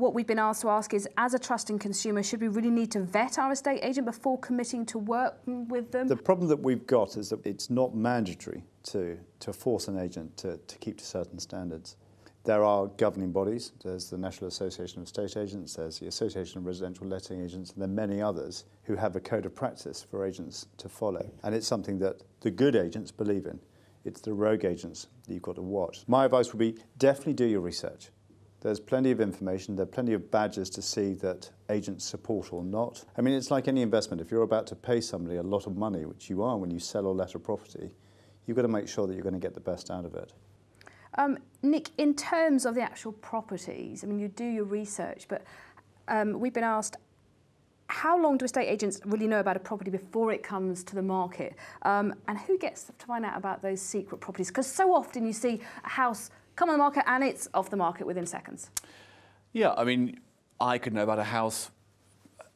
What we've been asked to ask is, as a trusting consumer, should we really need to vet our estate agent before committing to work with them? The problem that we've got is that it's not mandatory to force an agent to keep to certain standards. There are governing bodies. There's the National Association of Estate Agents, there's the Association of Residential Letting Agents, and there are many others who have a code of practice for agents to follow. And it's something that the good agents believe in. It's the rogue agents that you've got to watch. My advice would be definitely do your research. There's plenty of information, there are plenty of badges to see that agents support or not. I mean, it's like any investment. If you're about to pay somebody a lot of money, which you are when you sell or let a property, you've got to make sure that you're going to get the best out of it. Nick, in terms of the actual properties, I mean, you do your research, but we've been asked, how long do estate agents really know about a property before it comes to the market? And who gets to find out about those secret properties? Because so often you see a house come on the market and it's off the market within seconds. Yeah, I mean, I could know about a house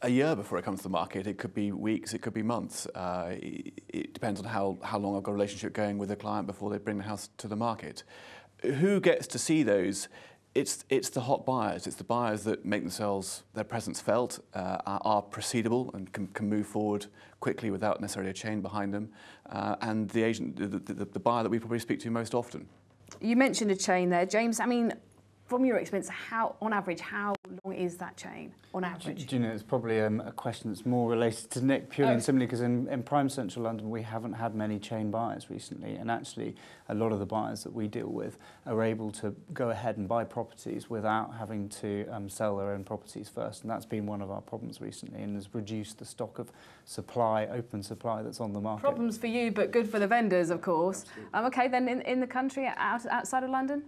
a year before it comes to the market. It could be weeks, it could be months. It depends on how long I've got a relationship going with a client before they bring the house to the market. Who gets to see those? It's the hot buyers. It's the buyers that make themselves, their presence felt, are proceedable and can move forward quickly without necessarily a chain behind them. And the agent, the buyer that we probably speak to most often. You mentioned a chain there, James. I mean, from your experience, on average, how long is that chain, on average? Do you know, it's probably a question that's more related to Nick, purely and simply because in prime central London we haven't had many chain buyers recently, and actually a lot of the buyers that we deal with are able to go ahead and buy properties without having to sell their own properties first, and that's been one of our problems recently and has reduced the stock of supply, open supply that's on the market. Problems for you, but good for the vendors, of course. Okay, then in the country, outside of London?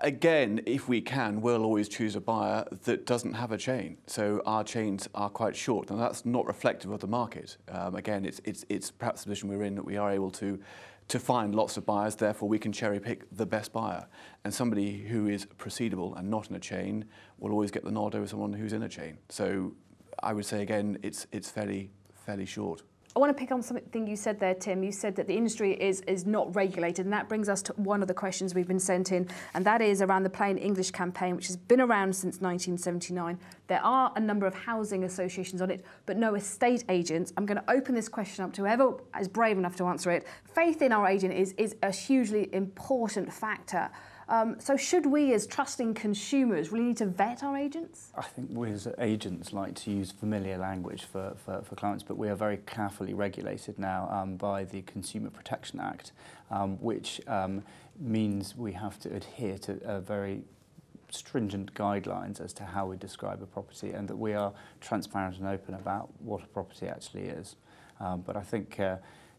Again, if we can, we'll always choose a buyer that doesn't have a chain. So our chains are quite short, and that's not reflective of the market. Again, it's perhaps the position we're in that we are able to find lots of buyers, therefore we can cherry pick the best buyer. And somebody who is proceedable and not in a chain will always get the nod over someone who's in a chain. So I would say, again, it's fairly short. I want to pick on something you said there, Tim. You said that the industry is not regulated, and that brings us to one of the questions we've been sent in, and that is around the Plain English campaign, which has been around since 1979. There are a number of housing associations on it, but no estate agents. I'm going to open this question up to whoever is brave enough to answer it. Faith in our agent is a hugely important factor. So should we, as trusting consumers, really need to vet our agents? I think we as agents like to use familiar language for clients, but we are very carefully regulated now by the Consumer Protection Act, which means we have to adhere to very stringent guidelines as to how we describe a property, and that we are transparent and open about what a property actually is. But I think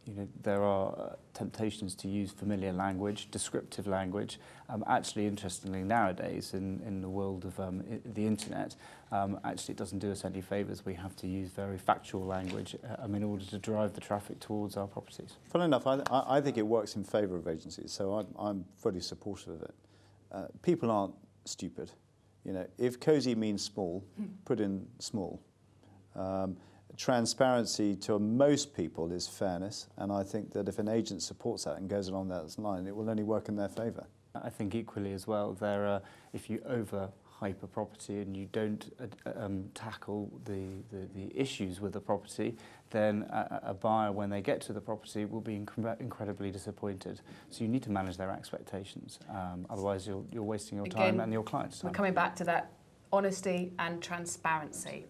you know, there are temptations to use familiar language, descriptive language. Actually, interestingly, nowadays, in the world of the internet, actually it doesn't do us any favours. We have to use very factual language in order to drive the traffic towards our properties. Funnily enough, I think it works in favour of agencies, so I'm fully supportive of it. People aren't stupid. You know, if cosy means small, put in small. Transparency to most people is fairness, and I think that if an agent supports that and goes along that line, it will only work in their favour. I think equally as well, if you overhype a property and you don't tackle the issues with the property, then a buyer, when they get to the property, will be incredibly disappointed. So you need to manage their expectations. Otherwise, you're wasting your time and your client's time. We're coming back to that honesty and transparency.